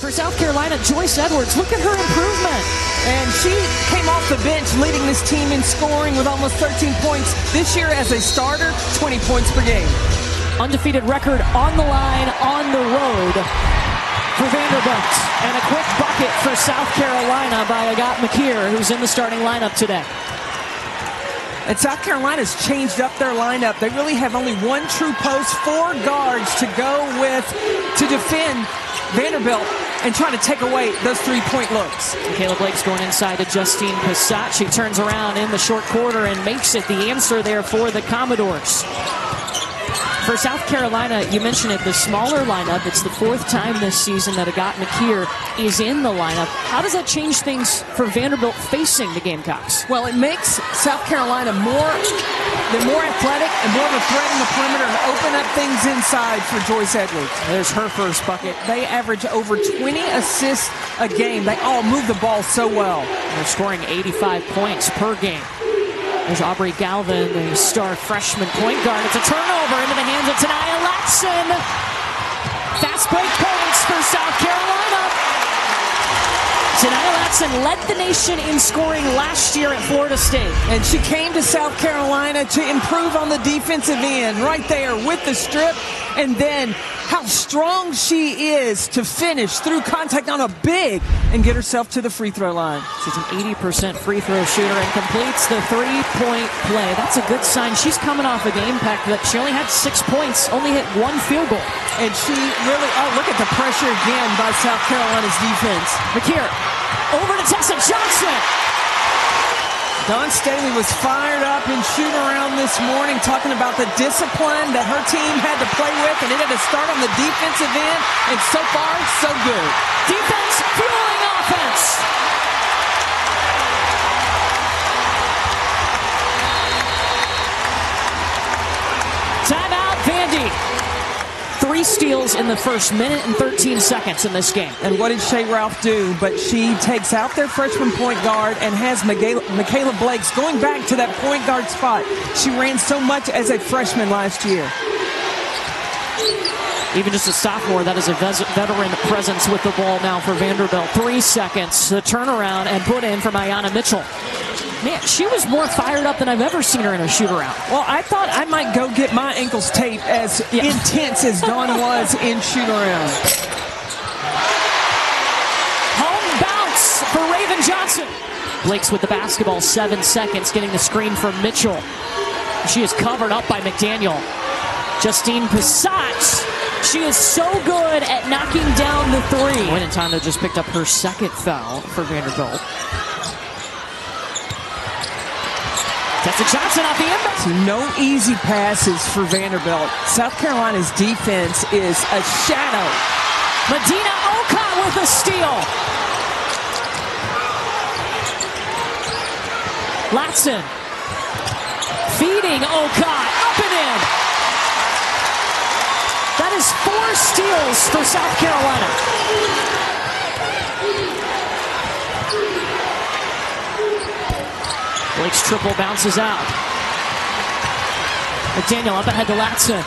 For South Carolina, Joyce Edwards, look at her improvement. And she came off the bench leading this team in scoring with almost 13 points. This year as a starter, 20 points per game. Undefeated record on the line, on the road for Vanderbilt. And a quick bucket for South Carolina by Agat McKeer, who's in the starting lineup today. And South Carolina's changed up their lineup. They really have only one true post, 4 guards to go with to defend Vanderbilt and try to take away those 3-point looks. Michaela Blake's going inside to Justine Passat. She turns around in the short quarter and makes it the answer there for the Commodores. For South Carolina, you mentioned it, the smaller lineup. It's the 4th time this season that Agat McKeer is in the lineup. How does that change things for Vanderbilt facing the Gamecocks? Well, it makes South Carolina more athletic and more of a threat in the perimeter and open up things inside for Joyce Edwards. There's her first bucket. They average over 20 assists a game. They all move the ball so well. They're scoring 85 points per game. There's Aubrey Galvin, the star freshman point guard. It's a turnover into the hands of Tessa Latson. Fast break points for South Carolina. Tessa Latson led the nation in scoring last year at Florida State. And she came to South Carolina to improve on the defensive end right there with the strip. And then how strong she is to finish through contact on a big and get herself to the free throw line. She's an 80% free throw shooter and completes the 3-point play. That's a good sign. She's coming off a game pack that she only had 6 points, only hit 1 field goal. And she really, look at the pressure again by South Carolina's defense. McKeer over to Tessa Johnson. Dawn Staley was fired up in shoot-around this morning, talking about the discipline that her team had to play with, and it had to start on the defensive end, and so far, so good. Defense fueling offense. Timeout, Vandy. 3 steals in the first minute and 13 seconds in this game. And what did Shea Ralph do? But she takes out their freshman point guard and has Michaela Blake's going back to that point guard spot. She ran so much as a freshman last year. Even just a sophomore, that is a veteran presence with the ball now for Vanderbilt. 3 seconds to turn around and put in from Ayanna Mitchell. Man, she was more fired up than I've ever seen her in a shoot-around. Well, I thought I might go get my ankles taped as intense as Dawn was in shoot-around. Home bounce for Raven Johnson. Blake's with the basketball, 7 seconds, getting the screen from Mitchell. She is covered up by McDaniel. Justine Passat. She is so good at knocking down the 3. Went in time to just picked up her 2nd foul for Vanderbilt. Tessa Johnson off the inbound. So no easy passes for Vanderbilt. South Carolina's defense is a shadow. Medina Okot with a steal. Latson feeding Okot up and in. That is 4 steals for South Carolina. Blake's triple bounces out. McDaniel up ahead to Latson.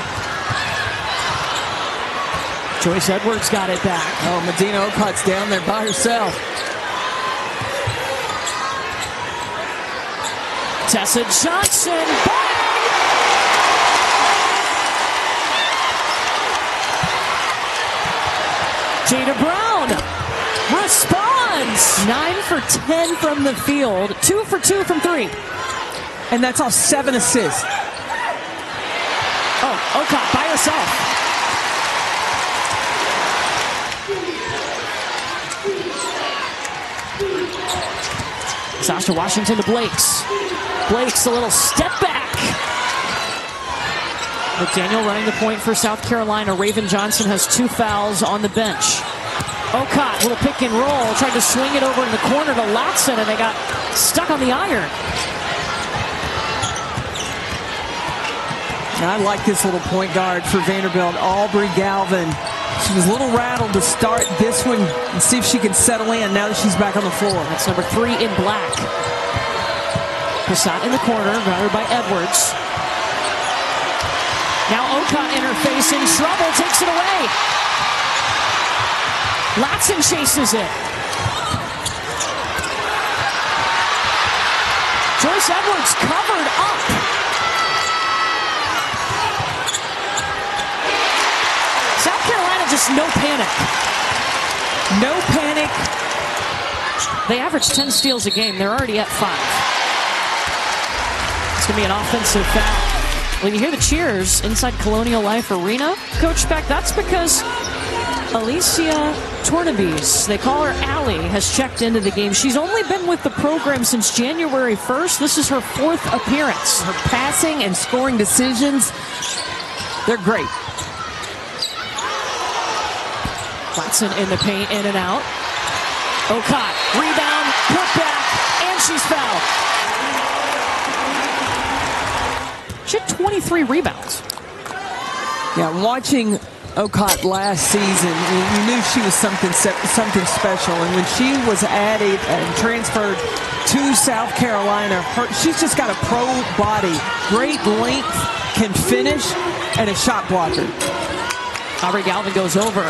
Joyce Edwards got it back. Oh, Medina Okot's down there by herself. Tessa Johnson. Jada Brown responds. 9 for 10 from the field. 2 for 2 from 3. And that's all 7 assists. Oh, Okot by herself. Sasha Washington to Blake's. Blake's a little step back. McDaniel running the point for South Carolina. Raven Johnson has 2 fouls on the bench. Okot, little pick and roll, tried to swing it over in the corner to Latson, and they got stuck on the iron. And I like this little point guard for Vanderbilt, Aubrey Galvin. She was a little rattled to start this one and see if she can settle in now that she's back on the floor. That's number 3 in black. Passat in the corner, guarded by Edwards. Now Okot in her face, in trouble, takes it away. Latson chases it. Joyce Edwards covered up. South Carolina just no panic. No panic. They average 10 steals a game. They're already at 5. It's going to be an offensive foul. When you hear the cheers inside Colonial Life Arena, Coach Beck, that's because Alicia Tornabese, they call her Allie, has checked into the game. She's only been with the program since January 1st. This is her 4th appearance. Her passing and scoring decisions, they're great. Latson in the paint, in and out. Ocott, rebound, put back, and she's fouled. She had 23 rebounds. Yeah, watching Ocott last season, you knew she was something special. And when she was added and transferred to South Carolina, she's just got a pro body, great length, can finish, and a shot blocker. Aubrey Galvin goes over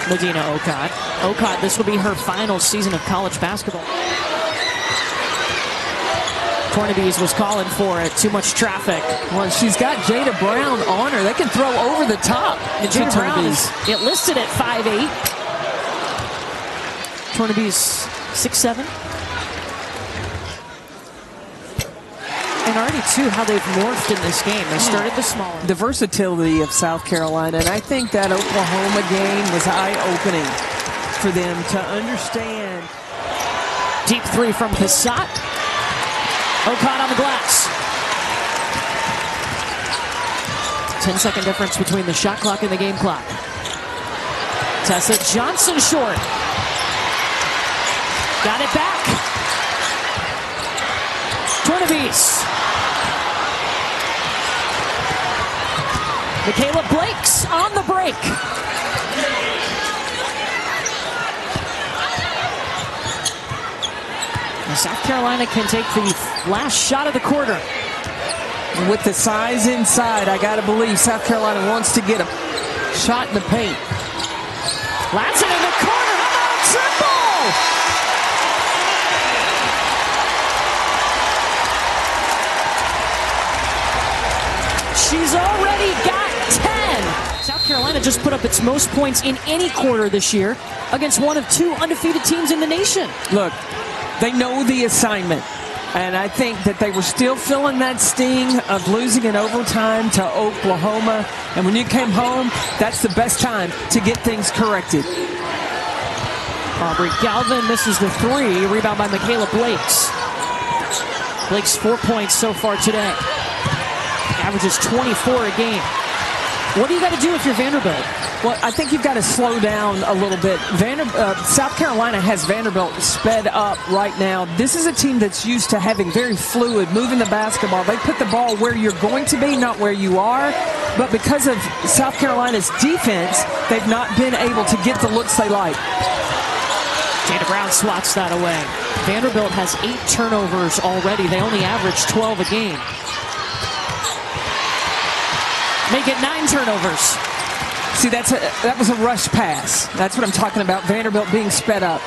Medina Ocott. Ocott, this will be her final season of college basketball. Tornabese was calling for it. Too much traffic. Well, she's got Jada Brown on her. They can throw over the top. And Jada Brown is listed at 5'8". Tornabese 6'7". And already, too, how they've morphed in this game. They started the smaller. The versatility of South Carolina. And I think that Oklahoma game was eye-opening for them to understand. Deep three from Passat. Ocott on the glass. 10-second difference between the shot clock and the game clock. Tessa Johnson short. Got it back. Tornabese. Michaela Blakes on the break. South Carolina can take the last shot of the quarter. With the size inside, I got to believe South Carolina wants to get a shot in the paint. Latson in the corner. How about a triple? She's already got 10. South Carolina just put up its most points in any quarter this year against one of 2 undefeated teams in the nation. Look, they know the assignment, and I think that they were still feeling that sting of losing in overtime to Oklahoma. And when you came home, that's the best time to get things corrected. Aubrey Galvin misses the 3. Rebound by Michaela Blakes. Blakes 4 points so far today. Averages 24 a game. What do you got to do if you're Vanderbilt? Well, I think you've got to slow down a little bit. South Carolina has Vanderbilt sped up right now. This is a team that's used to having very fluid, moving the basketball. They put the ball where you're going to be, not where you are. But because of South Carolina's defense, they've not been able to get the looks they like. Jada Brown swats that away. Vanderbilt has 8 turnovers already. They only average 12 a game. Make it 9 turnovers. See, that was a rush pass. That's what I'm talking about. Vanderbilt being sped up.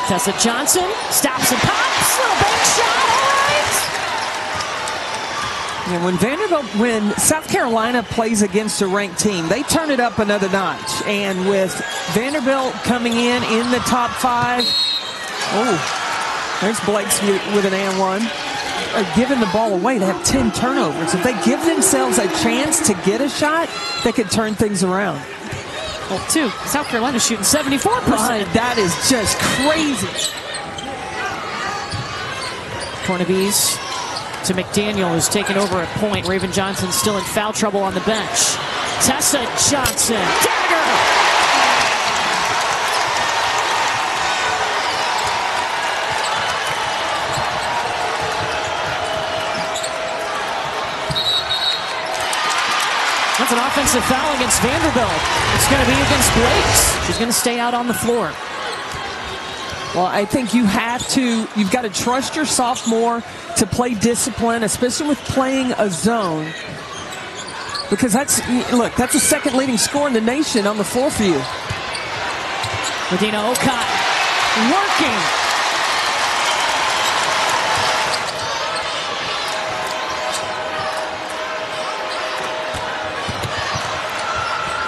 Tessa Johnson stops and pops. Little bank shot. All right. And when South Carolina plays against a ranked team, they turn it up another notch. And with Vanderbilt coming in the top 5, there's Blake's with an and one. Giving the ball away. They have 10 turnovers. If they give themselves a chance to get a shot, they could turn things around. Well, 2. South Carolina shooting 74%. That is just crazy. Tornabese to McDaniel, who's taken over at point. Raven Johnson still in foul trouble on the bench. Tessa Johnson. Dagger! That's an offensive foul against Vanderbilt. It's going to be against Blakes. She's going to stay out on the floor. Well, I think you've got to trust your sophomore to play discipline, especially with playing a zone. Because that's the second leading scorer in the nation on the floor for you. Medina Okot working.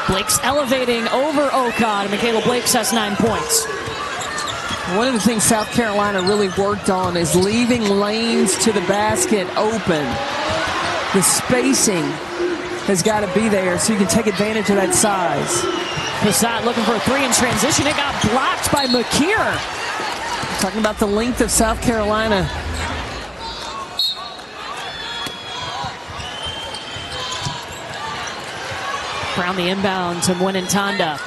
Blake's elevating over Okot, and Michaela Blakes has 9 points. One of the things South Carolina really worked on is leaving lanes to the basket open. The spacing has got to be there so you can take advantage of that size. Passat looking for a three in transition. It got blocked by McKeer. Talking about the length of South Carolina. Brown the inbound to Mwinintanda.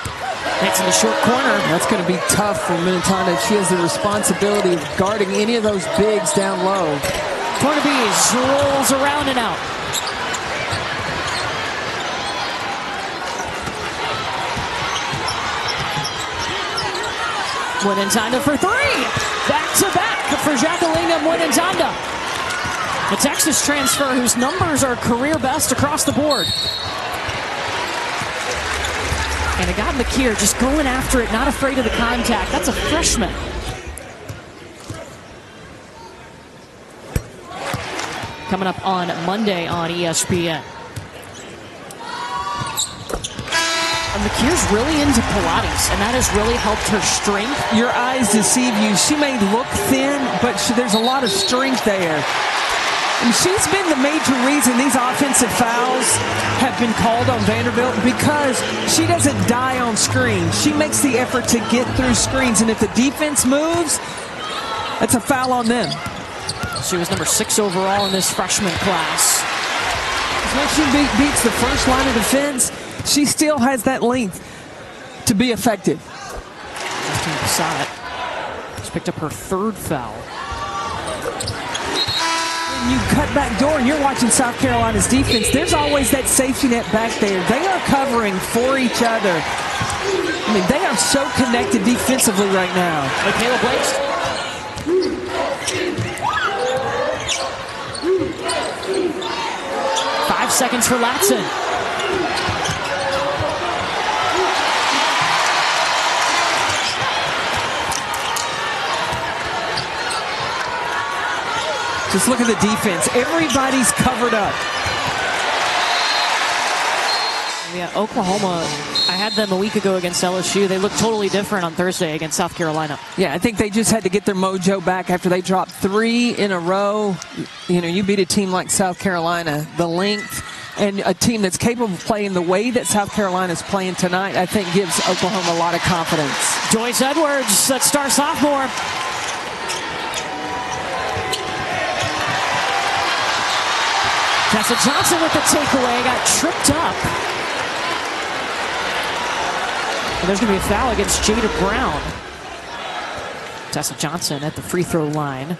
That's in the short corner. That's going to be tough for Mwinintanda. She has the responsibility of guarding any of those bigs down low. Tornabees rolls around and out. Mwinintanda for three. Back to back for Jacqueline Mwinintanda. A Texas transfer whose numbers are career best across the board. And it got McKeer just going after it, not afraid of the contact. That's a freshman. Coming up on Monday on ESPN. And McKeer's really into Pilates, and that has really helped her strength. Your eyes deceive you. She may look thin, but there's a lot of strength there. And she's been the major reason these offensive fouls have been called on Vanderbilt, because she doesn't die on screens. She makes the effort to get through screens, and if the defense moves, that's a foul on them. She was number 6 overall in this freshman class. As much as she beats the first line of defense, she still has that length to be effective. She's picked up her 3rd foul. You cut back door and you're watching South Carolina's defense, there's always that safety net back there. They are covering for each other. I mean, they are so connected defensively right now. Michaela Blakes. 5 seconds for Latson. Just look at the defense. Everybody's covered up. Yeah, Oklahoma, I had them a week ago against LSU. They looked totally different on Thursday against South Carolina. Yeah, I think they just had to get their mojo back after they dropped 3 in a row. You know, you beat a team like South Carolina, the length, and a team that's capable of playing the way that South Carolina's playing tonight, I think gives Oklahoma a lot of confidence. Joyce Edwards, that star sophomore. Tessa Johnson with the takeaway, got tripped up. And there's going to be a foul against Jada Brown. Tessa Johnson at the free throw line.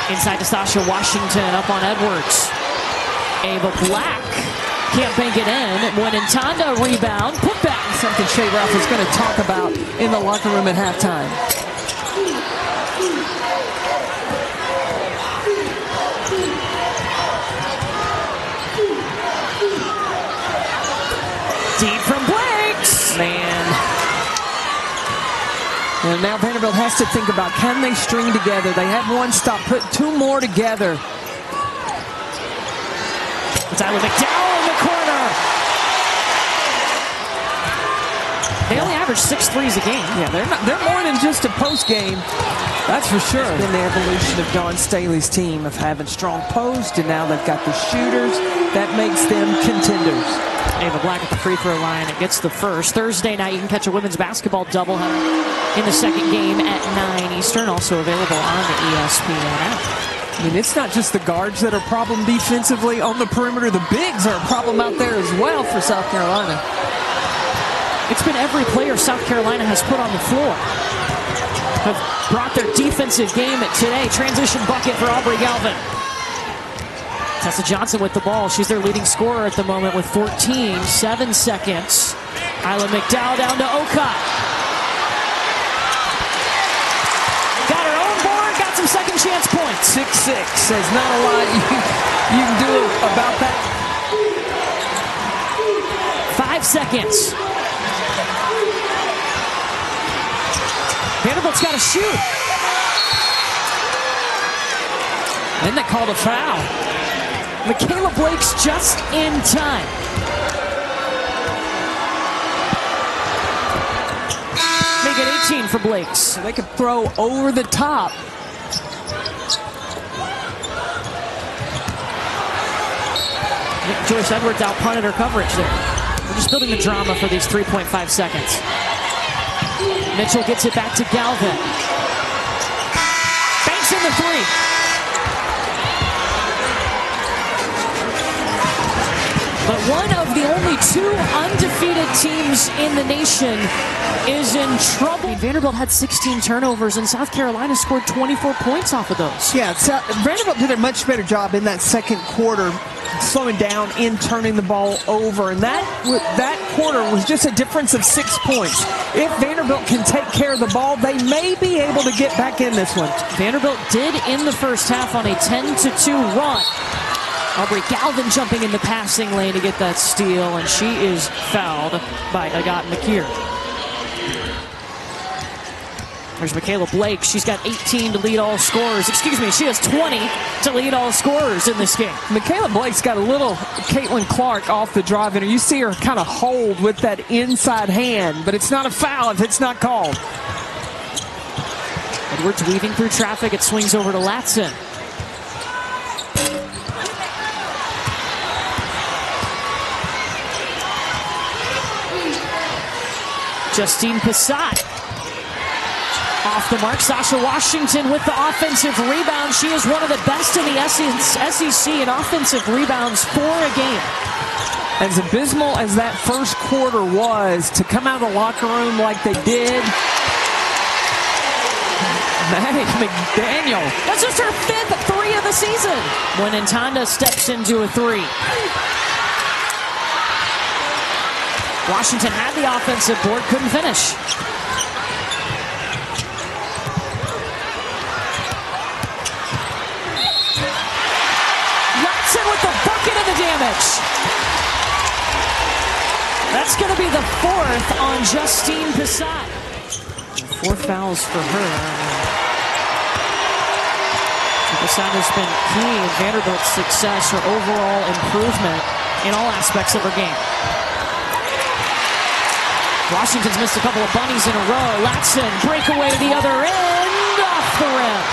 Inside to Sasha Washington, up on Edwards. Ava Black can't bank it in. Mwinintanda rebound, put back. Something Shea Ralph is going to talk about in the locker room at halftime. Deep from Blakes. Man. And now Vanderbilt has to think about, can they string together? They have one stop, put 2 more together. Tyler McDowell in the corner. They only average 6 threes a game. Yeah, they're more than just a post game. That's for sure. It's been the evolution of Dawn Staley's team of having strong post, and now they've got the shooters. That makes them contenders. Ava Black at the free throw line. It gets the first. Thursday night, you can catch a women's basketball doubleheader in the second game at 9 Eastern. Also available on the ESPN app. I mean, it's not just the guards that are a problem defensively on the perimeter. The bigs are a problem out there as well for South Carolina. It's been every player South Carolina has put on the floor. Have brought their defensive game today. Transition bucket for Aubrey Galvin. Tessa Johnson with the ball. She's their leading scorer at the moment with 14. 7 seconds. Isla McDowell down to Okot. 6'6". There's not a lot you can do about that. 5 seconds. Vanderbilt's got to shoot. Then they called a foul. Michaela Blake's just in time. Make it 18 for Blake's. So they could throw over the top. Joyce Edwards out-punted her coverage there. We're just building the drama for these 3.5 seconds. Mitchell gets it back to Galvin. Banks in the three. But one of the only 2 undefeated teams in the nation is in trouble. Vanderbilt had 16 turnovers, and South Carolina scored 24 points off of those. Yeah, Vanderbilt did a much better job in that second quarter, slowing down in turning the ball over. And that quarter was just a difference of 6 points. If Vanderbilt can take care of the ball, they may be able to get back in this one. Vanderbilt did in the first half on a 10-2 run. Aubrey Galvin jumping in the passing lane to get that steal, and she is fouled by Agat McKeer. There's Michaela Blake. She's got 18 to lead all scorers. Excuse me, she has 20 to lead all scorers in this game. Michaela Blake's got a little Caitlin Clark off the drive in her. You see her kind of hold with that inside hand, but it's not a foul if it's not called. Edwards weaving through traffic. It swings over to Latson. Justine Passat off the mark. Sasha Washington with the offensive rebound. She is one of the best in the SEC in offensive rebounds for a game. As abysmal as that first quarter was, to come out of the locker room like they did, Maddie McDaniel. That's just her 5th 3 of the season. When Ntanda steps into a 3. Washington had the offensive board, couldn't finish. Latson with the bucket of the damage. That's going to be the 4th on Justine Passat. 4 fouls for her. Passat has been key in Vanderbilt's success, her overall improvement in all aspects of her game. Washington's missed a couple of bunnies in a row. Latson, breakaway to the other end, off the rim.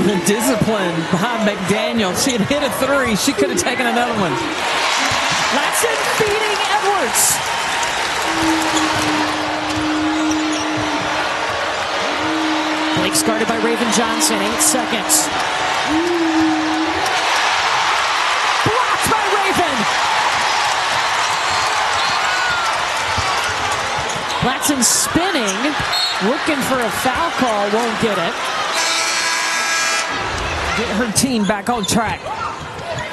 The discipline behind McDaniel. She had hit a 3. She could have taken another one. Latson beating Edwards. Blake's guarded by Raven Johnson. 8 seconds. Blocked by Raven. Latson spinning, looking for a foul call, won't get it. Get her team back on track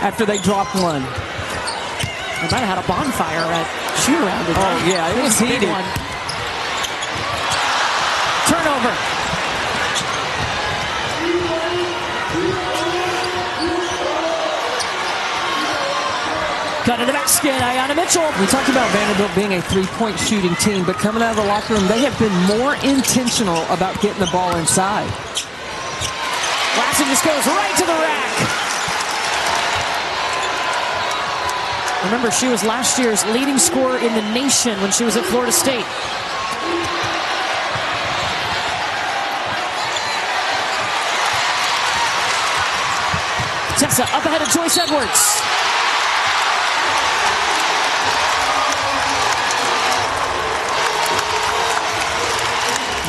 after they dropped one. They might have had a bonfire at shoot-around. Oh, yeah, it was heated. Turnover. Cut to the basket, Ayanna Mitchell. We talked about Vanderbilt being a 3-point shooting team, but coming out of the locker room, they have been more intentional about getting the ball inside. Latson just goes right to the rack. Remember, she was last year's leading scorer in the nation when she was at Florida State. Tessa up ahead of Joyce Edwards.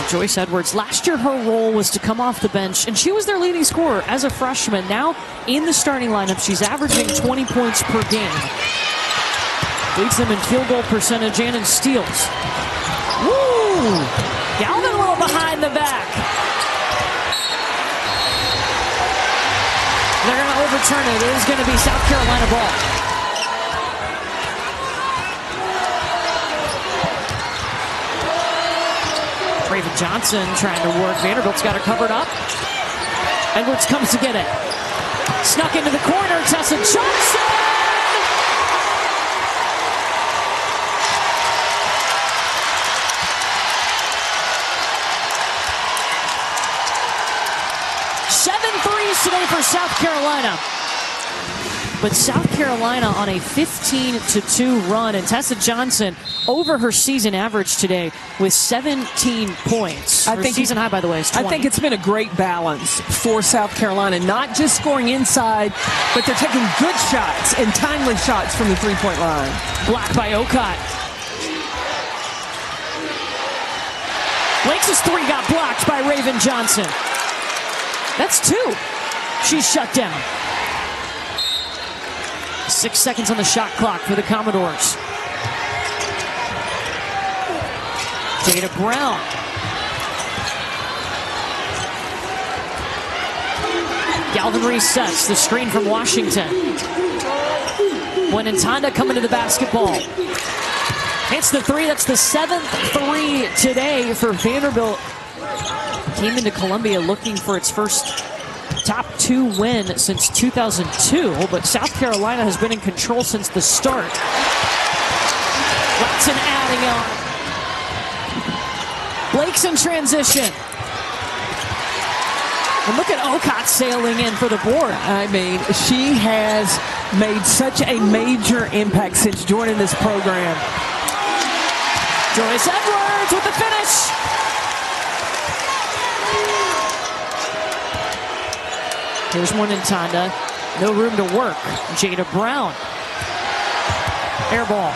Joyce Edwards, last year her role was to come off the bench, and she was their leading scorer as a freshman. Now in the starting lineup, she's averaging 20 points per game. Leads them in field goal percentage and in steals. Woo! Galvin a little behind the back. They're going to overturn it. It is going to be South Carolina ball. Johnson trying to work. Vanderbilt's got her covered up. Edwards comes to get it. Snuck into the corner. Tessa Johnson! Today for South Carolina. But South Carolina on a 15-2 run, and Tessa Johnson over her season average today with 17 points. Her season high, by the way, is 20. I think it's been a great balance for South Carolina, not just scoring inside, but they're taking good shots and timely shots from the three-point line. Blocked by Okot. Lakes' three got blocked by Raven Johnson. That's two. She's shut down. 6 seconds on the shot clock for the Commodores. Jada Brown. Galvin resets the screen from Washington. When Ntanda coming to the basketball. Hits the three. That's the 7th three today for Vanderbilt. Came into Columbia looking for its first top 2 win since 2002, but South Carolina has been in control since the start. Latson adding on. Blake's in transition. And look at Okot sailing in for the board. I mean, she has made such a major impact since joining this program. Joyce Edwards with the finish. Here's one in Ntanda. No room to work. Jada Brown. Air ball.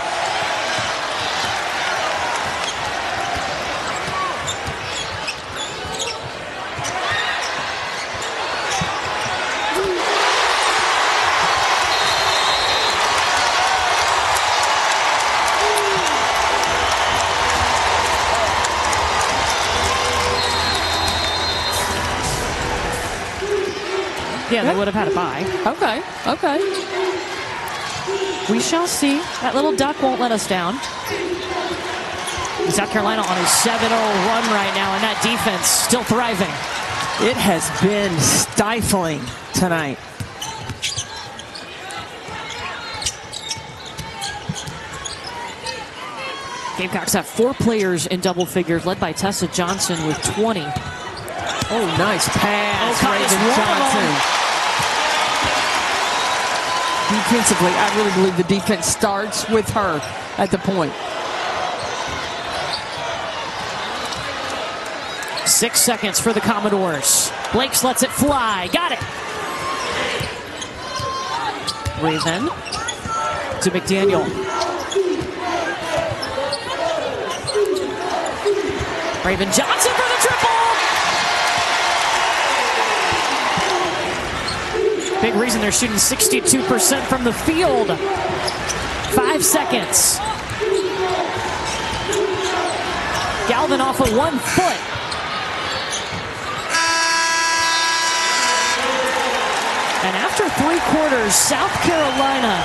Yeah, they would have had a bye. Okay. We shall see. That little duck won't let us down. South Carolina on a 7-0 run right now, and that defense still thriving. It has been stifling tonight. Gamecocks have 4 players in double figures, led by Tessa Johnson with 20. Oh, nice pass, Raven Johnson. Defensively, I really believe the defense starts with her at the point. 6 seconds for the Commodores. Blakes lets it fly. Got it. Raven to McDaniel. Raven Johnson for the triple. Big reason they're shooting 62% from the field. 5 seconds. Galvin off of 1 foot. And after 3 quarters, South Carolina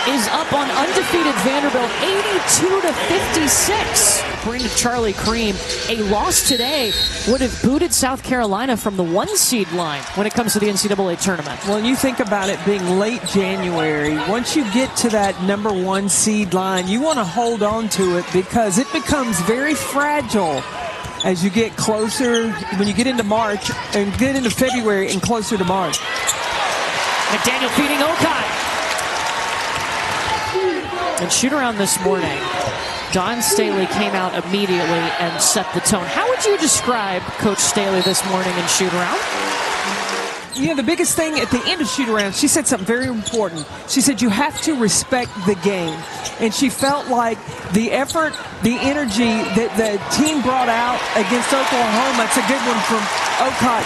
is up on undefeated Vanderbilt 82-56. According to Charlie Cream, a loss today would have booted South Carolina from the 1 seed line when it comes to the NCAA tournament. Well, you think about it being late January. Once you get to that number 1 seed line, you want to hold on to it because it becomes very fragile as you get closer, when you get into March and get into February and closer to March. McDaniel feeding Okot. And shoot around this morning, Dawn Staley came out immediately and set the tone. How would you describe Coach Staley this morning in shoot around? You know, the biggest thing at the end of shoot around, she said something very important. She said you have to respect the game. And she felt like the effort, the energy that the team brought out against Oklahoma, it's a good one from Okot,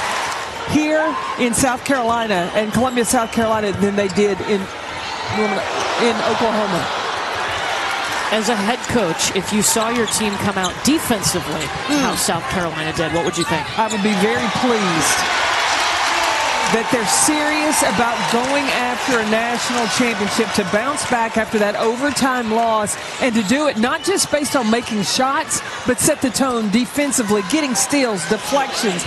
here in South Carolina and Columbia, South Carolina, than they did in Oklahoma. As a head coach, if you saw your team come out defensively, how South Carolina did, what would you think? I would be very pleased. that they're serious about going after a national championship, to bounce back after that overtime loss, and to do it not just based on making shots, but set the tone defensively, getting steals, deflections.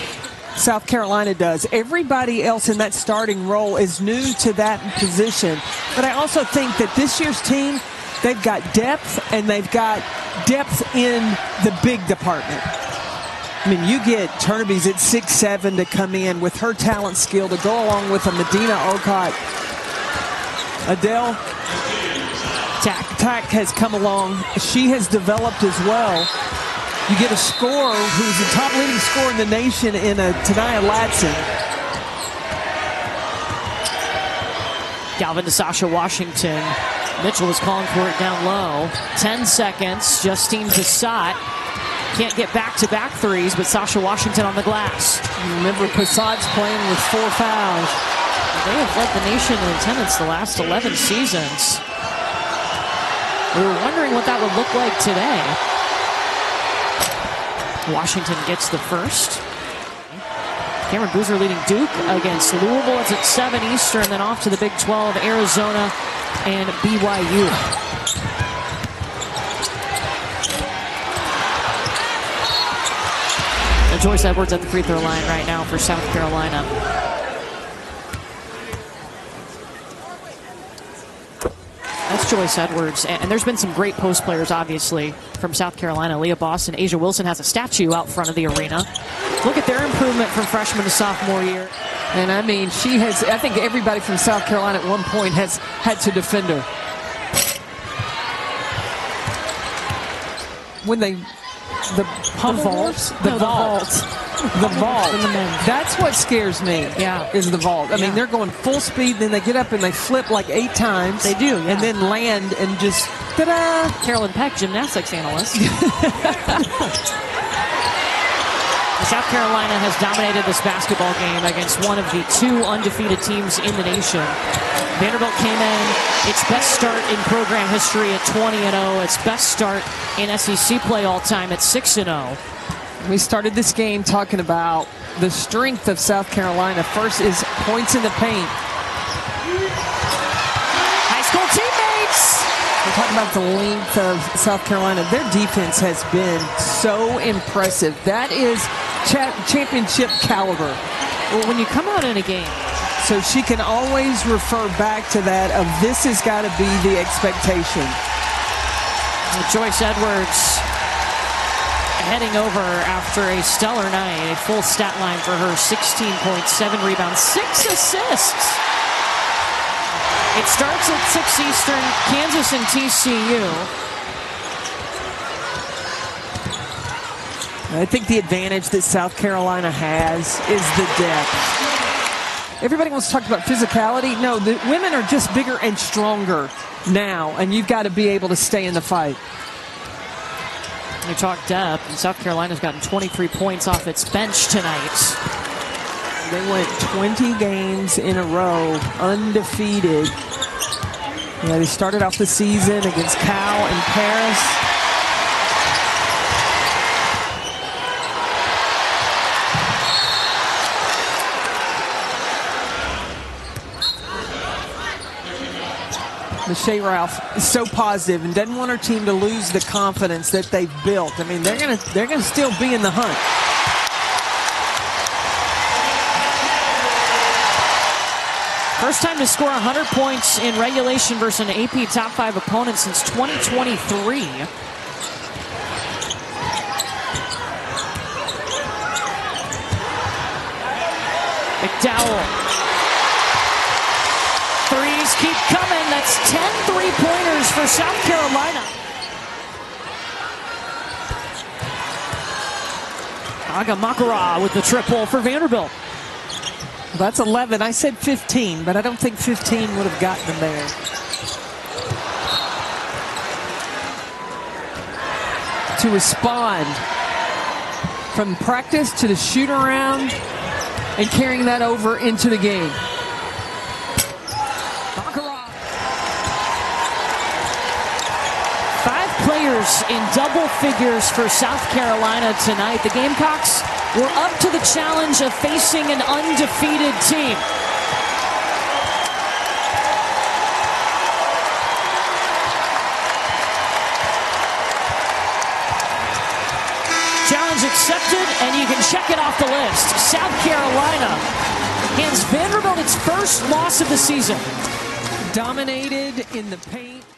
South Carolina does. Everybody else in that starting role is new to that position. But I also think that this year's team, they've got depth, and they've got depth in the big department. I mean, you get Turnaby's at 6'7" to come in with her talent skill to go along with a Medina Okot. Adele Tack has come along. She has developed as well. You get a scorer who's the top leading scorer in the nation in a Tanaya Latson. Galvin to Sasha Washington. Mitchell was calling for it down low. 10 seconds. Justine Passat can't get back-to-back threes, but Sasha Washington on the glass. Remember, Passat's playing with 4 fouls. They have led the nation in attendance the last 11 seasons. We were wondering what that would look like today. Washington gets the first. Cameron Boozer leading Duke against Louisville. It's at 7 Eastern, then off to the Big 12, Arizona and BYU. And Joyce Edwards at the free throw line right now for South Carolina. That's Joyce Edwards, and there's been some great post players, obviously, from South Carolina. Leah Boston, Asia Wilson has a statue out front of the arena. Look at their improvement from freshman to sophomore year. And I mean, she has, I think everybody from South Carolina at one point has had to defend her. When they, the vault. That's what scares me. Yeah, is the vault. I mean, they're going full speed, then they get up and they flip like 8 times. They do, and then land and just ta-da! Carolyn Peck, gymnastics analyst. South Carolina has dominated this basketball game against one of the 2 undefeated teams in the nation. Vanderbilt came in its best start in program history at 20-0. Its best start in SEC play all time at 6-0. We started this game talking about the strength of South Carolina. First is points in the paint. High school teammates. We're talking about the length of South Carolina. Their defense has been so impressive. That is championship caliber. Well, when you come out in a game. So she can always refer back to that of this has got to be the expectation. Joyce Edwards heading over after a stellar night. A full stat line for her, 16 points, 7 rebounds, 6 assists. It starts at 6 Eastern, Kansas and TCU. I think the advantage that South Carolina has is the depth. Everybody wants to talk about physicality. No, the women are just bigger and stronger now, and you've got to be able to stay in the fight. We talk depth, and South Carolina's gotten 23 points off its bench tonight. They went 20 games in a row, undefeated. Yeah, they started off the season against Cal and Paris. Michelle Ralph is so positive and doesn't want her team to lose the confidence that they've built. I mean, they're gonna still be in the hunt. First time to score 100 points in regulation versus an AP top 5 opponent since 2023. McDowell. Threes keep coming. That's 10 3-pointers for South Carolina. Aga Makara with the triple for Vanderbilt. That's 11. I said 15, but I don't think 15 would have gotten them there. To respond from practice to the shoot around and carrying that over into the game. Players in double figures for South Carolina tonight. The Gamecocks We're up to the challenge of facing an undefeated team. Challenge accepted, and you can check it off the list. South Carolina hands Vanderbilt its first loss of the season. Dominated in the paint.